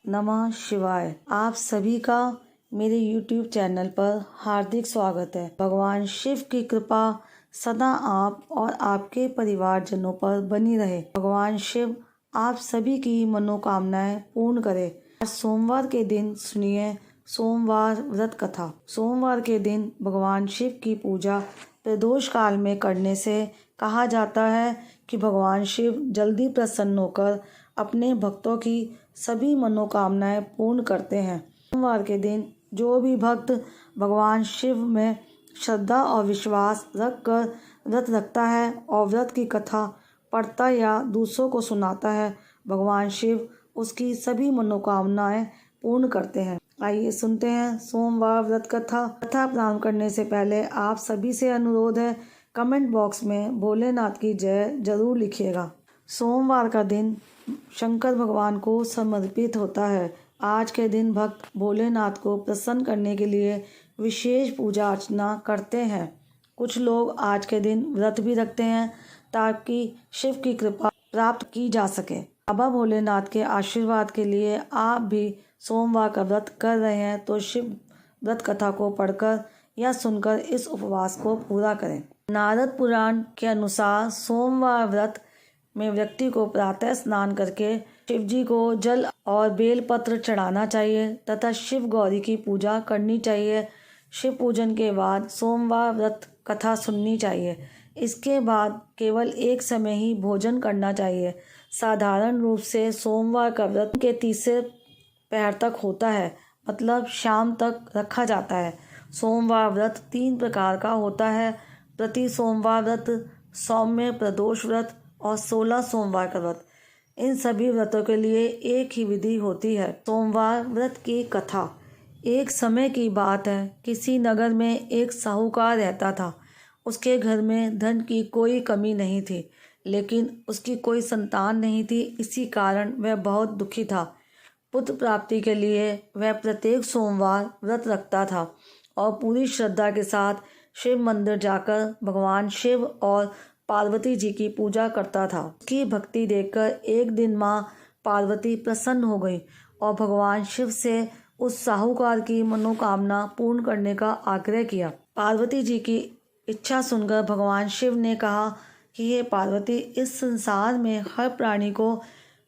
नमः शिवाय। आप सभी का मेरे YouTube चैनल पर हार्दिक स्वागत है। भगवान शिव की कृपा सदा आप और आपके परिवारजनों पर बनी रहे। भगवान शिव आप सभी की मनोकामनाएं पूर्ण करे। आज सोमवार के दिन सुनिए सोमवार व्रत कथा। सोमवार के दिन भगवान शिव की पूजा प्रदोष काल में करने से कहा जाता है कि भगवान शिव जल्दी प्रसन्न होकर अपने भक्तों की सभी मनोकामनाएं पूर्ण करते हैं। सोमवार के दिन जो भी भक्त भगवान शिव में श्रद्धा और विश्वास रखकर व्रत रखता है और व्रत की कथा पढ़ता या दूसरों को सुनाता है, भगवान शिव उसकी सभी मनोकामनाएं पूर्ण करते हैं। आइए सुनते हैं सोमवार व्रत कथा। प्रारंभ करने से पहले आप सभी से अनुरोध है, कमेंट बॉक्स में भोलेनाथ की जय जरूर लिखिएगा। सोमवार का दिन शंकर भगवान को समर्पित होता है। आज के दिन भक्त भोलेनाथ को प्रसन्न करने के लिए विशेष पूजा अर्चना करते हैं। कुछ लोग आज के दिन व्रत भी रखते हैं ताकि शिव की कृपा प्राप्त की जा सके। बाबा भोलेनाथ के आशीर्वाद के लिए आप भी सोमवार का व्रत कर रहे हैं तो शिव व्रत कथा को पढ़कर या सुनकर इस उपवास को पूरा करें। नारद पुराण के अनुसार सोमवार व्रत में व्यक्ति को प्रातः स्नान करके शिव जी को जल और बेलपत्र चढ़ाना चाहिए तथा शिव गौरी की पूजा करनी चाहिए। शिव पूजन के बाद सोमवार व्रत कथा सुननी चाहिए। इसके बाद केवल एक समय ही भोजन करना चाहिए। साधारण रूप से सोमवार का व्रत के तीसरे पहर तक होता है, मतलब शाम तक रखा जाता है। सोमवार व्रत 3 प्रकार का होता है: प्रति सोमवार व्रत, सौम्य प्रदोष व्रत और 16 सोमवार का व्रत। इन सभी व्रतों के लिए एक ही विधि होती है। सोमवार व्रत की कथा। एक समय की बात है, किसी नगर में एक साहूकार रहता था। उसके घर में धन की कोई कमी नहीं थी, लेकिन उसकी कोई संतान नहीं थी। इसी कारण वह बहुत दुखी था। पुत्र प्राप्ति के लिए वह प्रत्येक सोमवार व्रत रखता था और पूरी श्रद्धा के साथ शिव मंदिर जाकर भगवान शिव और पार्वती जी की पूजा करता था। उसकी भक्ति देखकर एक दिन माँ पार्वती प्रसन्न हो गई और भगवान शिव से उस साहूकार की मनोकामना पूर्ण करने का आग्रह किया। पार्वती जी की इच्छा सुनकर भगवान शिव ने कहा कि हे पार्वती, इस संसार में हर प्राणी को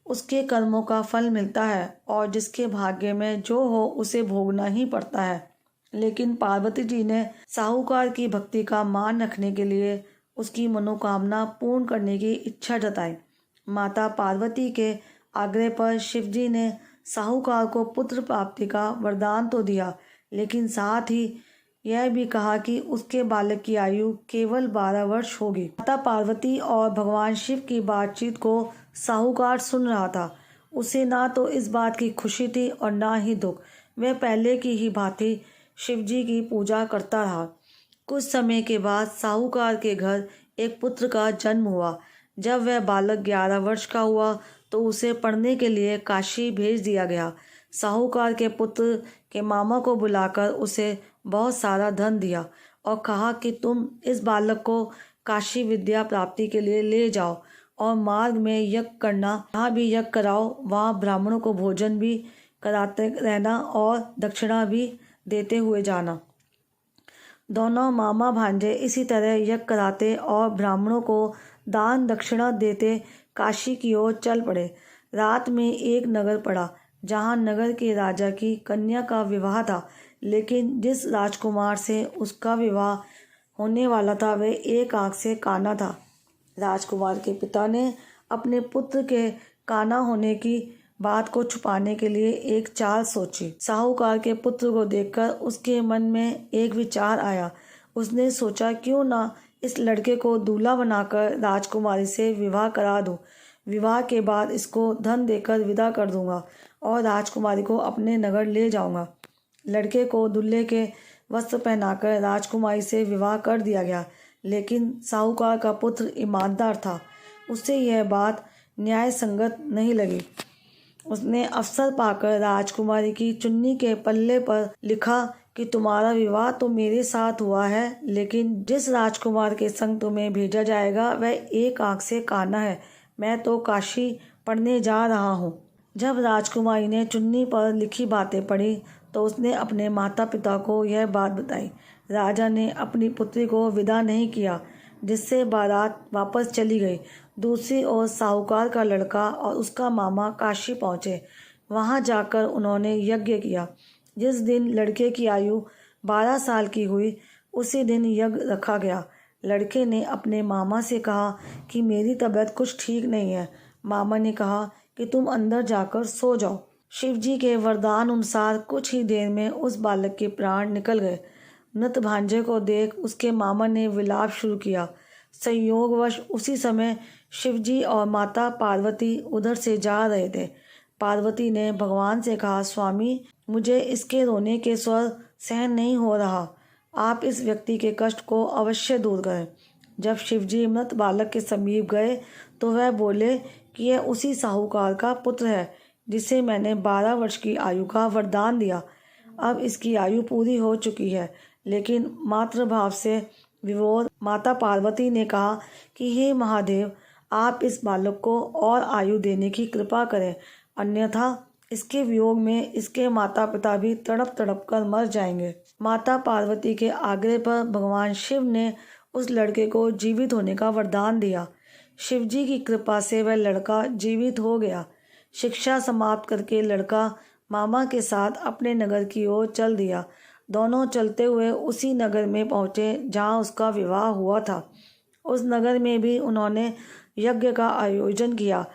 उसके कर्मों का फल मिलता है और जिसके भाग्य में जो हो उसे भोगना ही पड़ता है। लेकिन पार्वती जी ने साहूकार की भक्ति का मान रखने के लिए उसकी मनोकामना पूर्ण करने की इच्छा जताई। माता पार्वती के आग्रह पर शिवजी ने साहूकार को पुत्र प्राप्ति का वरदान तो दिया, लेकिन साथ ही यह भी कहा कि उसके बालक की आयु केवल 12 वर्ष होगी। माता पार्वती और भगवान शिव की बातचीत को साहूकार सुन रहा था। उसे ना तो इस बात की खुशी थी और ना ही दुख। वह पहले की ही भांति शिवजी की पूजा करता रहा। कुछ समय के बाद साहूकार के घर एक पुत्र का जन्म हुआ। जब वह बालक 11 वर्ष का हुआ तो उसे पढ़ने के लिए काशी भेज दिया गया। साहूकार के पुत्र के मामा को बुलाकर उसे बहुत सारा धन दिया और कहा कि तुम इस बालक को काशी विद्या प्राप्ति के लिए ले जाओ और मार्ग में यज्ञ करना, जहाँ भी यज्ञ कराओ वहाँ ब्राह्मणों को भोजन भी कराते रहना और दक्षिणा भी देते हुए जाना। दोनों मामा भांजे इसी तरह यज्ञ कराते और ब्राह्मणों को दान दक्षिणा देते काशी की ओर चल पड़े। रात में एक नगर पड़ा जहाँ नगर के राजा की कन्या का विवाह था, लेकिन जिस राजकुमार से उसका विवाह होने वाला था वह एक आंख से काना था। राजकुमार के पिता ने अपने पुत्र के काना होने की बात को छुपाने के लिए एक चाल सोची। साहूकार के पुत्र को देखकर उसके मन में एक विचार आया। उसने सोचा, क्यों ना इस लड़के को दूल्हा बनाकर राजकुमारी से विवाह करा दूं। विवाह के बाद इसको धन देकर विदा कर दूंगा और राजकुमारी को अपने नगर ले जाऊंगा। लड़के को दूल्हे के वस्त्र पहनाकर राजकुमारी से विवाह कर दिया गया, लेकिन साहूकार का पुत्र ईमानदार था। उससे यह बात न्याय संगत नहीं लगी। उसने अवसर पाकर राजकुमारी की चुन्नी के पल्ले पर लिखा कि तुम्हारा विवाह तो मेरे साथ हुआ है, लेकिन जिस राजकुमार के संग तुम्हें भेजा जाएगा वह एक आंख से काना है। मैं तो काशी पढ़ने जा रहा हूँ। जब राजकुमारी ने चुन्नी पर लिखी बातें पढ़ी तो उसने अपने माता पिता को यह बात बताई। राजा ने अपनी पुत्री को विदा नहीं किया, जिससे बारात वापस चली गई। दूसरी ओर साहूकार का लड़का और उसका मामा काशी पहुँचे। वहाँ जाकर उन्होंने यज्ञ किया। जिस दिन लड़के की आयु 12 साल की हुई, उसी दिन यज्ञ रखा गया। लड़के ने अपने मामा से कहा कि मेरी तबीयत कुछ ठीक नहीं है। मामा ने कहा कि तुम अंदर जाकर सो जाओ। शिवजी के वरदान अनुसार कुछ ही देर में उस बालक के प्राण निकल गए। मृत भांजे को देख उसके मामा ने विलाप शुरू किया। संयोगवश उसी समय शिवजी और माता पार्वती उधर से जा रहे थे। पार्वती ने भगवान से कहा, स्वामी, मुझे इसके रोने के स्वर सहन नहीं हो रहा। आप इस व्यक्ति के कष्ट को अवश्य दूर करें। जब शिवजी मृत बालक के समीप गए तो वह बोले कि यह उसी साहूकार का पुत्र है जिसे मैंने 12 वर्ष की आयु का वरदान दिया। अब इसकी आयु पूरी हो चुकी है, लेकिन मातृभाव से विवोर माता पार्वती ने कहा कि हे महादेव, आप इस बालक को और आयु देने की कृपा करें, अन्यथा इसके वियोग में इसके माता पिता भी तड़प तड़प कर मर जाएंगे। माता पार्वती के आग्रह पर भगवान शिव ने उस लड़के को जीवित होने का वरदान दिया। शिवजी की कृपा से वह लड़का जीवित हो गया। शिक्षा समाप्त करके लड़का मामा के साथ अपने नगर की ओर चल दिया। दोनों चलते हुए उसी नगर में पहुँचे जहाँ उसका विवाह हुआ था। उस नगर में भी उन्होंने यज्ञ का आयोजन किया।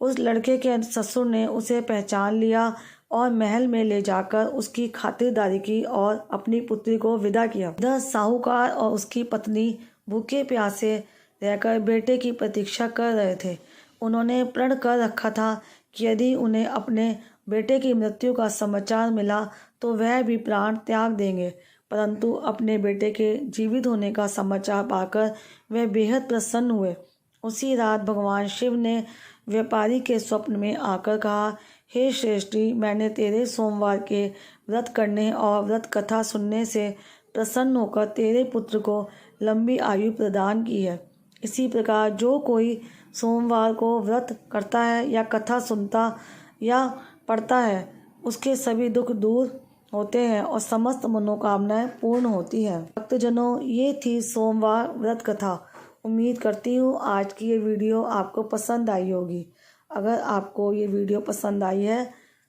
उस लड़के के ससुर ने उसे पहचान लिया और महल में ले जाकर उसकी खातिरदारी की और अपनी पुत्री को विदा किया। इधर साहूकार और उसकी पत्नी भूखे प्यासे रहकर बेटे की प्रतीक्षा कर रहे थे। उन्होंने प्रण कर रखा था कि यदि उन्हें अपने बेटे की मृत्यु का समाचार मिला तो वह भी प्राण त्याग देंगे, परंतु अपने बेटे के जीवित होने का समाचार पाकर वह बेहद प्रसन्न हुए। उसी रात भगवान शिव ने व्यापारी के स्वप्न में आकर कहा, हे श्रेष्ठी, मैंने तेरे सोमवार के व्रत करने और व्रत कथा सुनने से प्रसन्न होकर तेरे पुत्र को लंबी आयु प्रदान की है। इसी प्रकार जो कोई सोमवार को व्रत करता है या कथा सुनता या पढ़ता है, उसके सभी दुख दूर होते हैं और समस्त मनोकामनाएं पूर्ण होती हैं। भक्तजनों, ये थी सोमवार व्रत कथा। उम्मीद करती हूँ आज की ये वीडियो आपको पसंद आई होगी। अगर आपको ये वीडियो पसंद आई है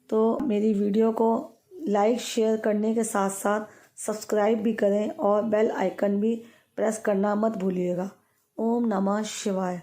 तो मेरी वीडियो को लाइक शेयर करने के साथ साथ सब्सक्राइब भी करें और बेल आइकन भी प्रेस करना मत भूलिएगा। ओम नमः शिवाय।